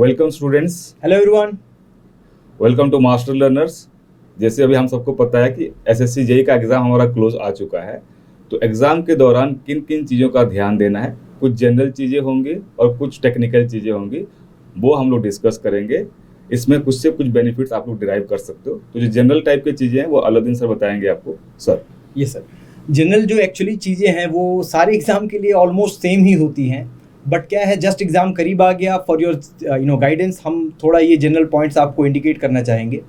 Welcome students. Hello everyone. Welcome to Master Learners. जैसे अभी हम सबको पता है कि एसएससी जेई का एग्ज़ाम हमारा क्लोज आ चुका है, तो एग्ज़ाम के दौरान किन किन चीज़ों का ध्यान देना है, कुछ जनरल चीज़ें होंगी और कुछ टेक्निकल चीज़ें होंगी, वो हम लोग डिस्कस करेंगे। इसमें कुछ से कुछ बेनिफिट्स आप लोग डिराइव कर सकते हो। तो जो जनरल टाइप की चीज़ें हैं वो अलाउद्दीन सर बताएंगे आपको। सर। ये सर, जनरल जो एक्चुअली चीज़ें हैं वो सारे एग्ज़ाम के लिए ऑलमोस्ट सेम ही होती हैं, बट क्या है, जस्ट एग्ज़ाम करीब आ गया, फॉर योर गाइडेंस हम थोड़ा ये जनरल पॉइंट्स आपको इंडिकेट करना चाहेंगे।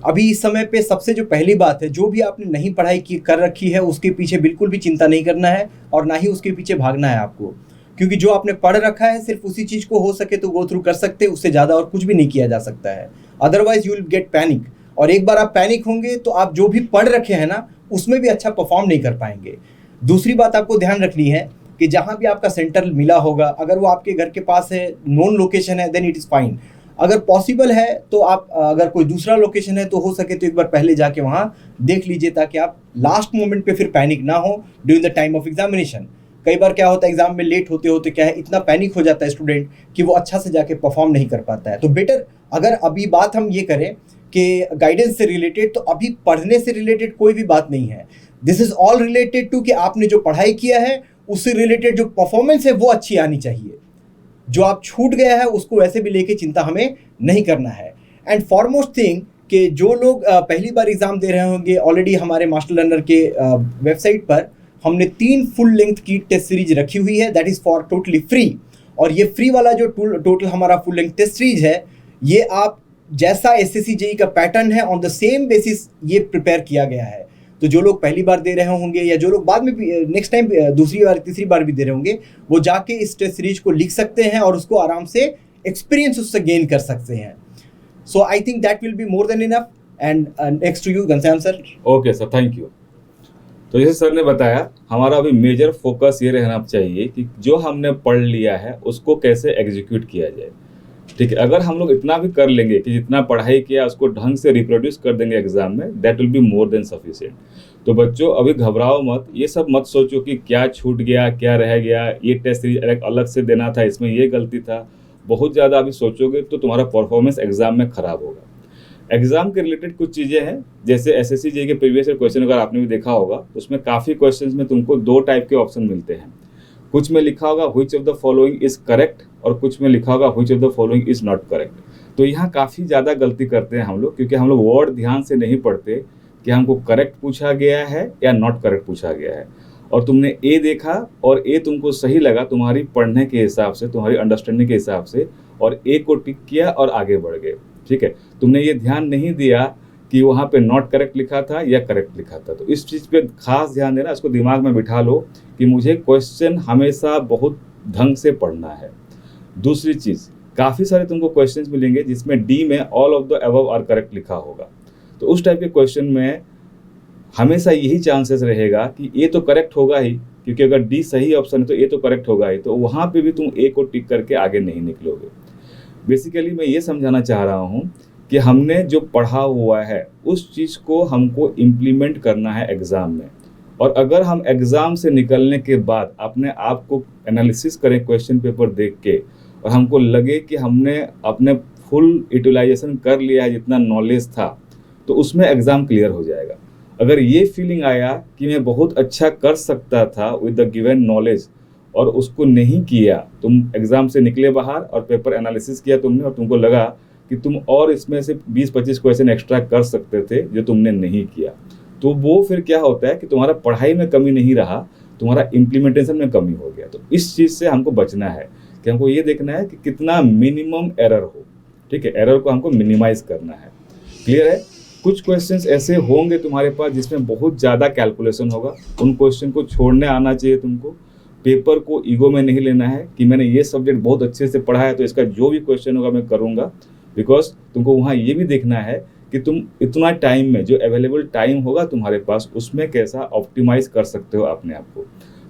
अभी इस समय पे सबसे जो पहली बात है, जो भी आपने नहीं पढ़ाई की कर रखी है उसके पीछे बिल्कुल भी चिंता नहीं करना है और ना ही उसके पीछे भागना है आपको, क्योंकि जो आपने पढ़ रखा है सिर्फ उसी चीज़ को हो सके तो गो थ्रू कर सकते, उससे ज़्यादा और कुछ भी नहीं किया जा सकता है। Otherwise you will get panic, और एक बार आप पैनिक होंगे तो आप जो भी पढ़ रखे हैं ना उसमें भी अच्छा परफॉर्म नहीं कर पाएंगे। दूसरी बात आपको ध्यान रखनी है कि जहाँ भी आपका सेंटर मिला होगा, अगर वो आपके घर के पास है, नोन लोकेशन है, देन इट इज़ फाइन। अगर पॉसिबल है तो आप, अगर कोई दूसरा लोकेशन है तो हो सके तो एक बार पहले जाके वहाँ देख लीजिए, ताकि आप लास्ट मोमेंट पे फिर पैनिक ना हो during the time of examination. कई बार क्या होता है, एग्जाम में लेट होते होते क्या है, इतना पैनिक हो जाता है स्टूडेंट कि वो अच्छा से जाके परफॉर्म नहीं कर पाता है। तो बेटर, अगर अभी बात हम ये करें कि गाइडेंस से रिलेटेड, तो अभी पढ़ने से रिलेटेड कोई भी बात नहीं है। This is all related to कि आपने जो पढ़ाई किया है उससे रिलेटेड जो परफॉर्मेंस है वो अच्छी आनी चाहिए। जो आप छूट गया है उसको वैसे भी लेके चिंता हमें नहीं करना है। एंड फॉरमोस्ट थिंग कि जो लोग पहली बार एग्जाम दे रहे होंगे, ऑलरेडी हमारे मास्टर लर्नर के वेबसाइट पर हमने 3 फुल लेंथ की टेस्ट सीरीज रखी हुई है, that is for totally free. और ये फ्री वाला जो टोटल हमारा फुल लेंथ टेस्ट सीरीज है, ये आप जैसा एसएससी जेई का पैटर्न है ऑन द सेम बेसिस ये प्रिपेयर किया गया है। तो जो लोग पहली बार दे रहे होंगे या जो लोग बाद में नेक्स्ट टाइम दूसरी बार तीसरी बार भी दे रहे होंगे, वो जाके इस टेस्ट सीरीज को लिख सकते हैं और उसको आराम से एक्सपीरियंस उससे गेन कर सकते हैं। So I think that will be more than enough. And next to you Ghanshyam sir. Okay sir, thank you. तो जैसे सर ने बताया, हमारा अभी मेजर फोकस ये रहना चाहिए कि जो हमने पढ़ लिया है उसको कैसे एग्जीक्यूट किया जाए। ठीक है, अगर हम लोग इतना भी कर लेंगे कि जितना पढ़ाई किया उसको ढंग से रिप्रोड्यूस कर देंगे एग्जाम में, that will be more than sufficient. तो बच्चों अभी घबराओ मत, ये सब मत सोचो कि क्या छूट गया, क्या रह गया, ये टेस्ट सीरीज अलग से देना था, इसमें ये गलती था। बहुत ज़्यादा अभी सोचोगे तो तुम्हारा परफॉर्मेंस एग्जाम में खराब होगा। एग्जाम के रिलेटेड कुछ चीज़ें हैं, जैसे एसएससी जेईई के प्रीवियस ईयर क्वेश्चन अगर आपने भी देखा होगा, उसमें काफ़ी क्वेश्चंस में तुमको 2 टाइप के ऑप्शन मिलते हैं। कुछ में लिखा होगा which of the following is correct और कुछ में लिखा होगा which of the following is not correct. तो यहाँ काफ़ी ज़्यादा गलती करते हैं हम लोग, क्योंकि हम लोग वर्ड ध्यान से नहीं पढ़ते कि हमको करेक्ट पूछा गया है या नॉट करेक्ट पूछा गया है। और तुमने ए देखा और ए तुमको सही लगा तुम्हारी पढ़ने के हिसाब से, तुम्हारी अंडरस्टैंडिंग के हिसाब से, और ए को टिक किया और आगे बढ़ गए। ठीक है, तुमने ये ध्यान नहीं दिया कि वहाँ पे नॉट करेक्ट लिखा था या करेक्ट लिखा था। तो इस चीज़ पे खास ध्यान देना, इसको दिमाग में बिठा लो कि मुझे क्वेश्चन हमेशा बहुत ढंग से पढ़ना है। दूसरी चीज़, काफ़ी सारे तुमको क्वेश्चंस मिलेंगे जिसमें डी में all of the above are correct लिखा होगा। तो उस टाइप के क्वेश्चन में हमेशा यही चांसेस रहेगा कि ए तो करेक्ट होगा ही, क्योंकि अगर डी सही ऑप्शन है तो ए तो करेक्ट होगा ही, तो वहाँ पे भी तुम ए को टिक करके आगे नहीं निकलोगे। बेसिकली मैं ये समझाना चाह रहा हूँ कि हमने जो पढ़ा हुआ है उस चीज़ को हमको इम्प्लीमेंट करना है एग्ज़ाम में। और अगर हम एग्ज़ाम से निकलने के बाद अपने आप को एनालिसिस करें क्वेश्चन पेपर देख के, और हमको लगे कि हमने अपने फुल यूटिलाइजेशन कर लिया है जितना नॉलेज था, तो उसमें एग्ज़ाम क्लियर हो जाएगा। अगर ये फीलिंग आया कि मैं बहुत अच्छा कर सकता था विद द गिवन नॉलेज और उसको नहीं किया, तुम एग्ज़ाम से निकले बाहर और पेपर एनालिसिस किया तुमने और तुमको लगा कि तुम और इसमें से 20-25 क्वेश्चन एक्स्ट्रा कर सकते थे जो तुमने नहीं किया, तो वो फिर क्या होता है कि तुम्हारा पढ़ाई में कमी नहीं रहा, तुम्हारा इम्प्लीमेंटेशन में कमी हो गया। तो इस चीज़ से हमको बचना है कि हमको ये देखना है कि कितना मिनिमम एरर हो। ठीक है, एरर को हमको मिनिमाइज़ करना है। क्लियर है? कुछ क्वेश्चंस ऐसे होंगे तुम्हारे पास जिसमें बहुत ज़्यादा कैलकुलेशन होगा, उन क्वेश्चन को छोड़ने आना चाहिए तुमको। पेपर को ईगो में नहीं लेना है कि मैंने ये सब्जेक्ट बहुत अच्छे से पढ़ा है तो इसका जो भी क्वेश्चन होगा मैं करूँगा, बिकॉज तुमको वहाँ ये भी देखना है कि तुम इतना टाइम में जो अवेलेबल टाइम होगा तुम्हारे पास उसमें कैसा ऑप्टिमाइज कर सकते हो अपने आप को।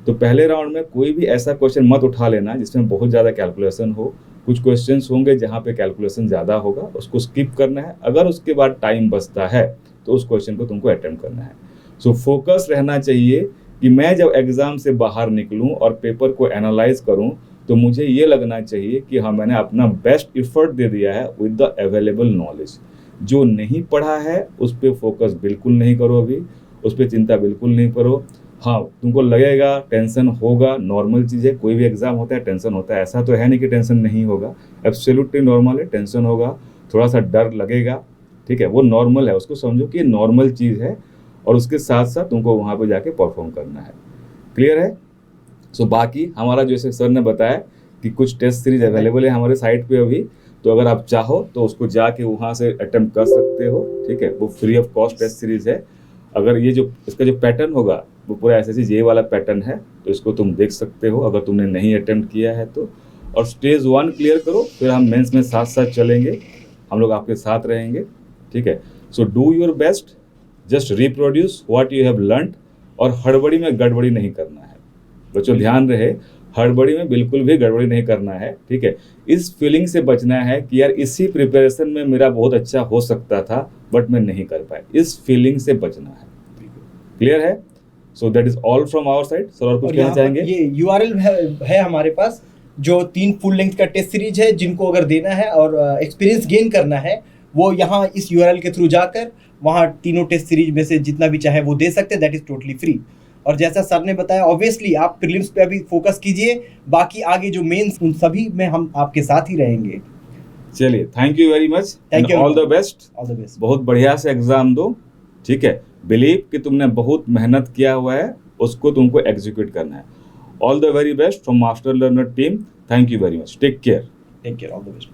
तो पहले राउंड में कोई भी ऐसा क्वेश्चन मत उठा लेना जिसमें बहुत ज़्यादा कैलकुलेशन हो। कुछ क्वेश्चंस होंगे जहाँ पे कैलकुलेशन ज़्यादा होगा, उसको स्किप करना है। अगर उसके बाद टाइम बचता है तो उस क्वेश्चन को तुमको अटेम्प्ट करना है। सो फोकस रहना चाहिए कि मैं जब एग्ज़ाम से बाहर निकलूं और पेपर को एनालाइज करूं तो मुझे ये लगना चाहिए कि हाँ मैंने अपना बेस्ट एफर्ट दे दिया है विद द अवेलेबल नॉलेज। जो नहीं पढ़ा है उस पर फोकस बिल्कुल नहीं करो, अभी उस पर चिंता बिल्कुल नहीं करो। हाँ तुमको लगेगा टेंशन होगा, नॉर्मल चीज़ है, कोई भी एग्जाम होता है टेंशन होता है, ऐसा तो है नहीं कि टेंशन नहीं होगा, एब्सोल्युटली नॉर्मल है, टेंशन होगा, थोड़ा सा डर लगेगा, ठीक है, वो नॉर्मल है, उसको समझो कि नॉर्मल चीज़ है और उसके साथ साथ तुमको वहाँ पे जाके परफॉर्म करना है। क्लियर है? सो बाकी हमारा जैसे सर ने बताया कि कुछ टेस्ट सीरीज अवेलेबल है हमारे साइट पे अभी, तो अगर आप चाहो तो उसको जाके वहाँ से अटेम्प्ट कर सकते हो, ठीक है, वो free of cost test series है। अगर ये जो इसका जो पैटर्न होगा वो पूरा SSC JEE वाला पैटर्न है, तो इसको तुम देख सकते हो अगर तुमने नहीं अटेम्प्ट किया है तो। और स्टेज 1 क्लियर करो, फिर हम मेंस में साथ साथ चलेंगे, हम लोग आपके साथ रहेंगे, ठीक है। So do your best, just reproduce what you have learned, और हड़बड़ी में गड़बड़ी नहीं करना है बच्चों, ध्यान रहे, हड़बड़ी में बिल्कुल भी गड़बड़ी नहीं करना है, ठीक है। इस फीलिंग से बचना है कि यार इसी प्रिपरेशन में मेरा बहुत अच्छा हो सकता था बट मैं नहीं कर पाया, इस फीलिंग से बचना है। क्लियर है? So that is all from our side. Sir और कुछ कहना चाहेंगे? ये URL है हमारे पास, जो 3 फुल लेंथ का टेस्ट सीरीज है, जिनको अगर देना है और एक्सपीरियंस गेन करना है वो यहाँ इस URL के थ्रू जाकर वहाँ तीनों टेस्ट सीरीज में से जितना भी चाहे वो दे सकते हैं, दैट इज टोटली फ्री। और जैसा सर ने बताया, ऑब्वियसली आप प्रीलिम्स पे अभी फोकस कीजिए, बाकी आगे जो मेंस उन सभी में हम आपके साथ ही रहेंगे। चलिए, thank you very much, thank you, all the best, all the best. बहुत बढ़िया से एग्जाम दो, ठीक है, बिलीव कि तुमने बहुत मेहनत किया हुआ है, उसको तुमको एग्जीक्यूट करना है। All the very best from Master Learner team, thank you very much, take care, all the best.